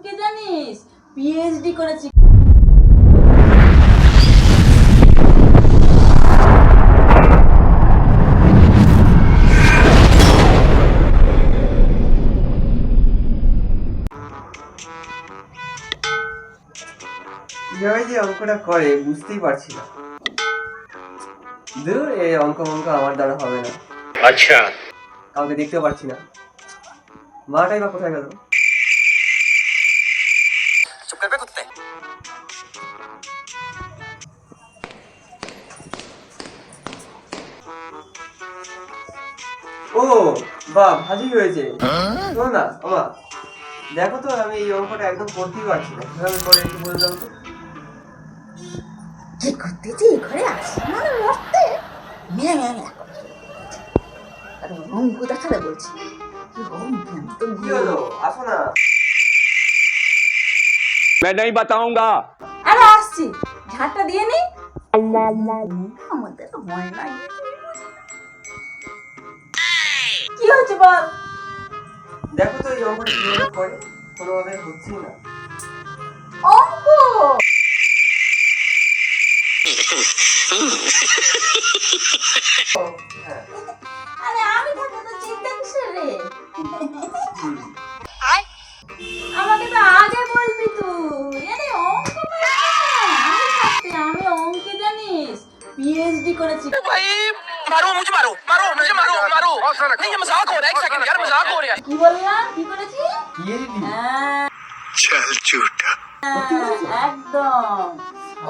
অঙ্কে জানিস পিএইচডি করেছি। কিভাবে যে অঙ্কটা করে বুঝতেই পারছি না। ধুর, এই অঙ্ক আমার দ্বারা হবে না। আচ্ছা, কাউকে দেখতেও পাচ্ছি না। মাটাই বা কোথায় গেল? চুপ করবে কুত্তে। ও বাহ, ভালোই হয়েছে। শোনো না আমা, দেখো তো আমি এই অঙ্কটা একদম করতেই পারছি না। কিভাবে করে একটু বললাম তো। কি করতেছি ঘরে আসি না মরতে মেয়ে মেয়ে অঙ্ক দেখাতে বলছি। কি হলো, আসো না। मैं नहीं बताऊंगा। আরে আসছি, ঝাঁটটা দিয়ে নি। আমাদের হয় না, কি হচ্ছে বল? দেখো তো এই অঙ্কটা কিভাবে করে, কোনোভাবে হচ্ছেই না। অঙ্ক হ্যাঁ। আরে আমি থাকতে তো চিন্তা কিসের রে? আমাকে তো আগে বলবি তুই। আরে অঙ্ক আমি অঙ্কে জানিস পিএইচডি করেছি। भाई मारो मुझे मारो मारो मुझे मारो मारो नहीं ये मजाक हो रहा है। एक सेकंड यार, मजाक हो रहा है। কি বললাম, কি করেছি? পিএইচডি? হ্যাঁ, चल झूठा। একদম।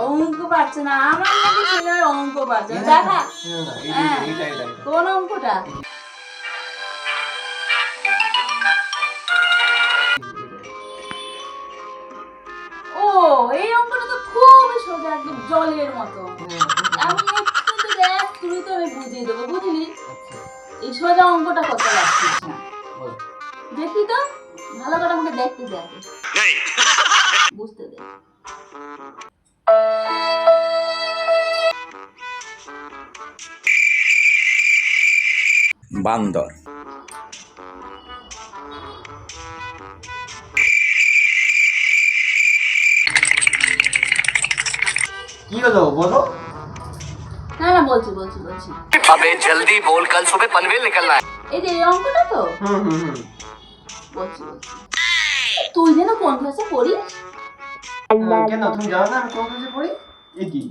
অঙ্ক পারছে না আমার নাকি ছেলে অঙ্ক পারছে না। দেখা হ্যাঁ, কোন অঙ্কটা? ও এই অঙ্কটা তো খুবই সোজা, একদম জলের মতো। আমি একটু দেখ, তুই তো আমি বুঝিয়ে দেবো, বুঝলি? এই সোজা অঙ্কটা করতে পারছিস না। দেখি তো, ভালো করে আমাকে দেখতে দে, বুঝতে দে। বান্দর। কি হলো বলো? না না, বলছি বলছি বলছি। अबे जल्दी बोल, कल सुबह पनवेल निकलना है। এই যে এই অঙ্কটা তো বলছি বলছি। তুই যেন কোন ক্লাসে পড়িস? কেন তুমি জানো না আমি কোন ক্লাসে পড়ি? এ কি?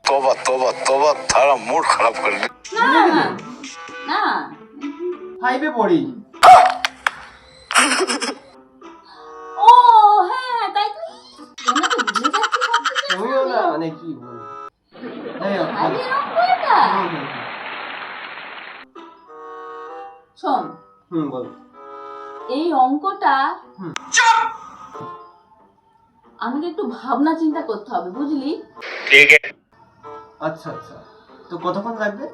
तोबा तोबा तोबा, थारा मूड खराब कर दिया। না না না, 5 এ পড়ি। ও হ্যাঁ, তাই তো। কেন তো ভুলে যাচ্ছিস সবকিছু? তুমিও না, মানে কি বল? যাই হোক, আরে অঙ্কটা শোন, বল। এই অঙ্কটা আমাকে একটু ভাবনা চিন্তা করতে হবে, বুঝলি? ठीक है। আচ্ছা আচ্ছা, তো কতক্ষণ লাগবে?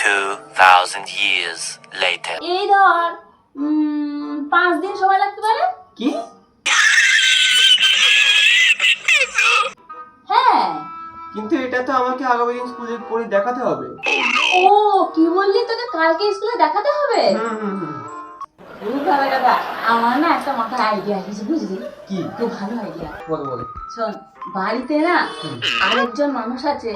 2000 years later। এই ধর 5 দিন সময় লাগতে পারে। কি? হ্যাঁ। কিন্তু এটা তো আমাকে আগামী দিন স্কুলে পড়ে দেখাতে হবে। ও কি বললি, তোকে কালকে স্কুলে দেখাতে হবে? খুব ভালো কথা। আমার না একটা মাথায় আইডিয়া এসেছে, বুঝলি? কি? খুব ভালো আইডিয়া। বল বল। শোন, বাড়িতে না আরেকজন মানুষ আছে,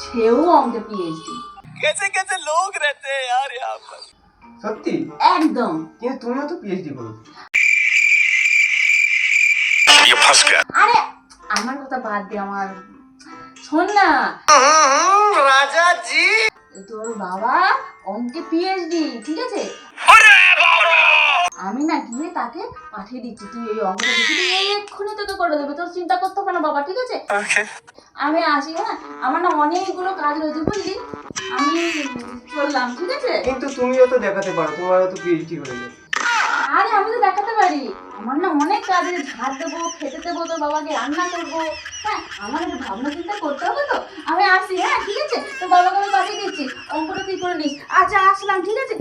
সেও অঙ্কে পিএইচডি। कैसे कैसे लोग रहते हैं यार यहाँ पर। সত্যি? একদম। কিন্তু তুমিও তো পিএইচডি করো। ये फंस गया। আরে আমার কথা বাদ দে, আমার শোন না, राजा जी তোর বাবা অঙ্কে পিএইচডি, ঠিক আছে? আমি না গিয়ে তাকে পাঠিয়ে দিচ্ছি, তুই এই অঙ্কটা দেখি, তুই এক্ষুনি তোকে করে দেবে, তোর চিন্তা করতে হবে না বাবা, ঠিক আছে? আমি আসি, হ্যাঁ, আমার না অনেকগুলো কাজ রয়েছে, বুঝলি? আমি চললাম, ঠিক আছে? কিন্তু তুমিও তো দেখাতে পারো, তোমারও তো পিএইচডি হয়ে যাবে। আরে আমি তো দেখাতে পারি, আমার না অনেক কাজ আছে, ঝাড় দেবো, খেতে দেবো, তোর বাবাকে রান্না করবো। হ্যাঁ, আমার একটু ভাবনা চিন্তা করতে হবে তো। আমি আসি, হ্যাঁ, ঠিক আছে? তোর বাবাকে আমি পাঠিয়ে দিচ্ছি, অঙ্কটা তুই করে নিস। আচ্ছা আসলাম, ঠিক আছে?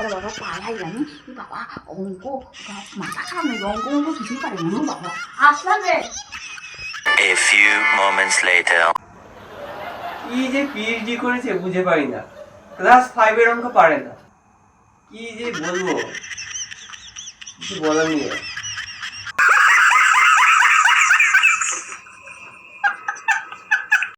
বাবা পালাই জানি, বাবা অঙ্ক মাথা খারাপ নেই, অঙ্ক কিছুই পারে না বাবা। আসলাম রে। A few moments later। কি যে পিএইচডি করেছে বুঝে পারি না। ক্লাস 5 এর অঙ্ক পারে না, কি যে বলবো। কিছু বলার নেই আর।